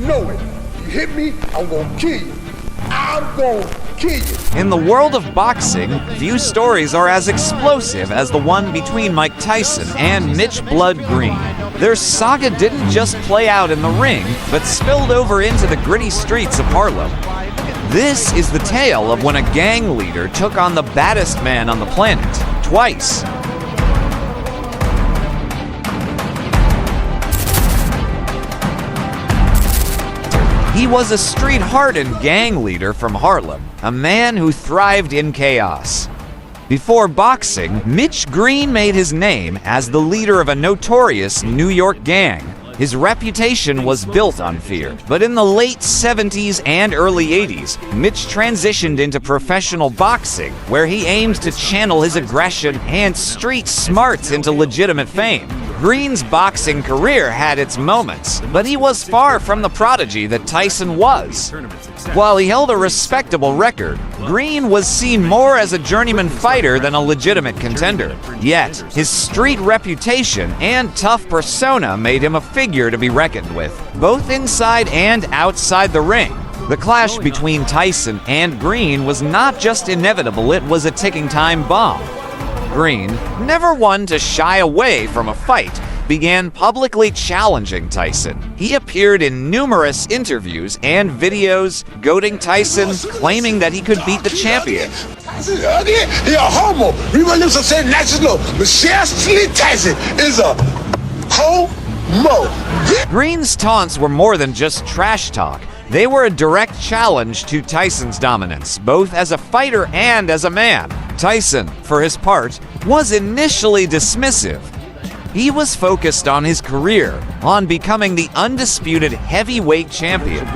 know it. You hit me, I'm gonna kill you. I'm gonna kill you. In the world of boxing, few stories are as explosive as the one between Mike Tyson and Mitch Blood Green. Their saga didn't just play out in the ring, but spilled over into the gritty streets of Harlem. This is the tale of when a gang leader took on the baddest man on the planet, twice. He was a street-hardened gang leader from Harlem, a man who thrived in chaos. Before boxing, Mitch Green made his name as the leader of a notorious New York gang. His reputation was built on fear, but in the late 70s and early 80s, Mitch transitioned into professional boxing, where he aimed to channel his aggression and street smarts into legitimate fame. Green's boxing career had its moments, but he was far from the prodigy that Tyson was. While he held a respectable record, Green was seen more as a journeyman fighter than a legitimate contender. Yet, his street reputation and tough persona made him a figure to be reckoned with, both inside and outside the ring. The clash between Tyson and Green was not just inevitable, it was a ticking time bomb. Green, never one to shy away from a fight, began publicly challenging Tyson. He appeared in numerous interviews and videos, goading Tyson, claiming that he could beat the champion. Tyson, he a homo. We want to say national. Michelle Tyson is a homo. Green's taunts were more than just trash talk. They were a direct challenge to Tyson's dominance, both as a fighter and as a man. Tyson, for his part, was initially dismissive. He was focused on his career, on becoming the undisputed heavyweight champion.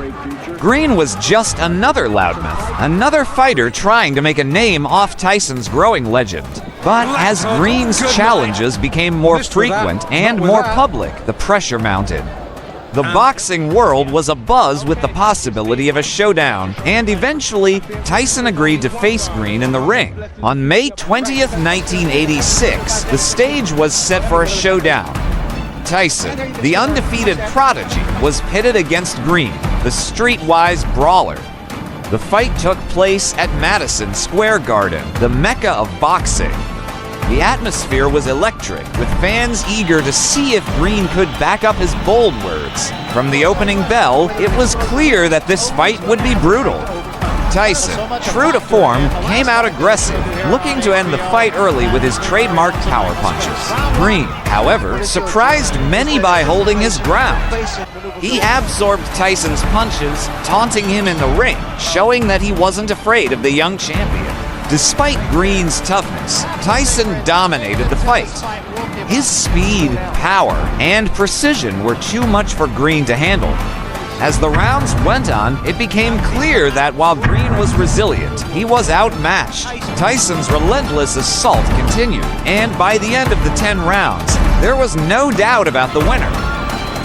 Green was just another loudmouth, another fighter trying to make a name off Tyson's growing legend. But as Green's challenges became more frequent and more public, the pressure mounted. The boxing world was abuzz with the possibility of a showdown, and eventually, Tyson agreed to face Green in the ring. On May 20th, 1986, the stage was set for a showdown. Tyson, the undefeated prodigy, was pitted against Green, the streetwise brawler. The fight took place at Madison Square Garden, the mecca of boxing. The atmosphere was electric, with fans eager to see if Green could back up his bold words. From the opening bell, it was clear that this fight would be brutal. Tyson, true to form, came out aggressive, looking to end the fight early with his trademark power punches. Green, however, surprised many by holding his ground. He absorbed Tyson's punches, taunting him in the ring, showing that he wasn't afraid of the young champion. Despite Green's toughness, Tyson dominated the fight. His speed, power, and precision were too much for Green to handle. As the rounds went on, it became clear that while Green was resilient, he was outmatched. Tyson's relentless assault continued, and by the end of the 10 rounds, there was no doubt about the winner.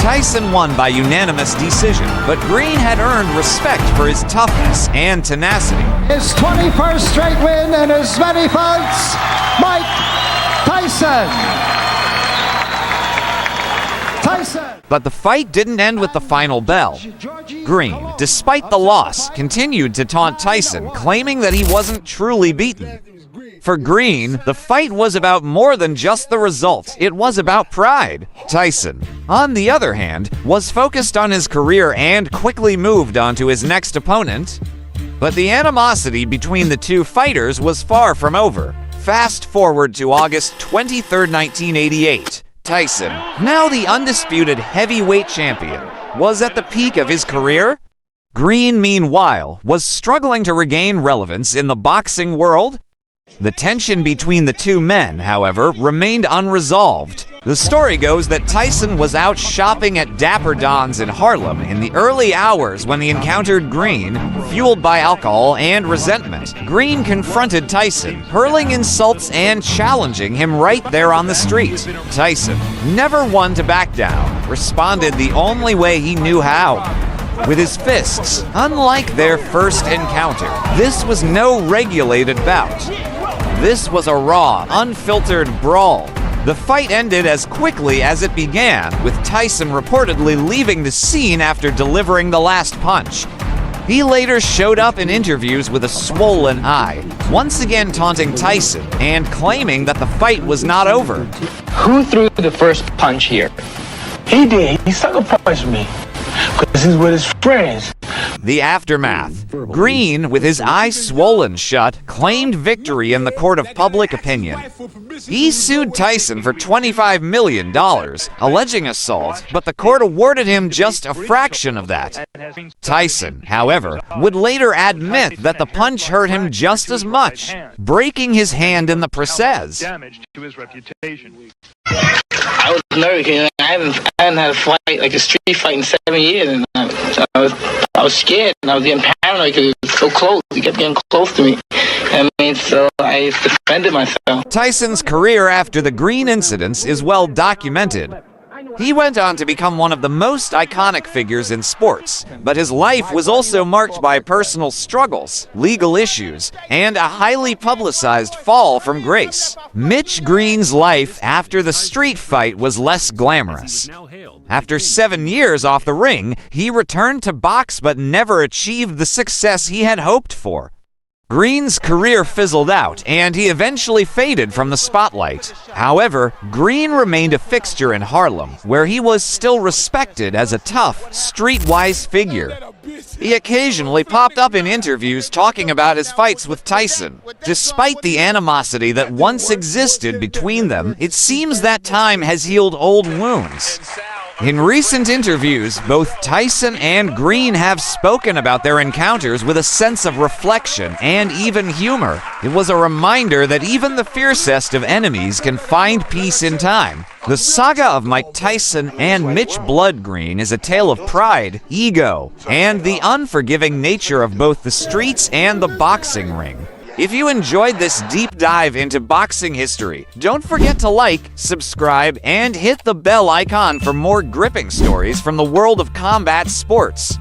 Tyson won by unanimous decision, but Green had earned respect for his toughness and tenacity. His 21st straight win and as many fights, Mike Tyson. But the fight didn't end with the final bell. Green, despite the loss, continued to taunt Tyson, claiming that he wasn't truly beaten. For Green, the fight was about more than just the result. It was about pride. Tyson, on the other hand, was focused on his career and quickly moved on to his next opponent. But the animosity between the two fighters was far from over. Fast forward to August 23, 1988. Tyson, now the undisputed heavyweight champion, was at the peak of his career. Green, meanwhile, was struggling to regain relevance in the boxing world. The tension between the two men, however, remained unresolved. The story goes that Tyson was out shopping at Dapper Don's in Harlem in the early hours when he encountered Green, fueled by alcohol and resentment. Green confronted Tyson, hurling insults and challenging him right there on the street. Tyson, never one to back down, responded the only way he knew how, with his fists. Unlike their first encounter, this was no regulated bout. This was a raw, unfiltered brawl. The fight ended as quickly as it began, with Tyson reportedly leaving the scene after delivering the last punch. He later showed up in interviews with a swollen eye, once again taunting Tyson and claiming that the fight was not over. Who threw the first punch here? He did. He sucker punched me because he's with his friends. The aftermath. Green, with his eyes swollen shut, claimed victory in the court of public opinion. He sued Tyson for $25 million, alleging assault, but the court awarded him just a fraction of that. Tyson, however, would later admit that the punch hurt him just as much, breaking his hand in the process. I was nervous. I hadn't had a fight, like a street fight, in 7 years, and I was scared, and I was getting paranoid because it was so close. He kept getting close to me. So I defended myself. Tyson's career after the Green incidents is well documented. He went on to become one of the most iconic figures in sports, but his life was also marked by personal struggles, legal issues, and a highly publicized fall from grace. Mitch Green's life after the street fight was less glamorous. After 7 years off the ring, he returned to box but never achieved the success he had hoped for. Green's career fizzled out, and he eventually faded from the spotlight. However, Green remained a fixture in Harlem, where he was still respected as a tough, streetwise figure. He occasionally popped up in interviews talking about his fights with Tyson. Despite the animosity that once existed between them, it seems that time has healed old wounds. In recent interviews, both Tyson and Green have spoken about their encounters with a sense of reflection and even humor. It was a reminder that even the fiercest of enemies can find peace in time. The saga of Mike Tyson and Mitch Blood Green is a tale of pride, ego, and the unforgiving nature of both the streets and the boxing ring. If you enjoyed this deep dive into boxing history, don't forget to like, subscribe, and hit the bell icon for more gripping stories from the world of combat sports.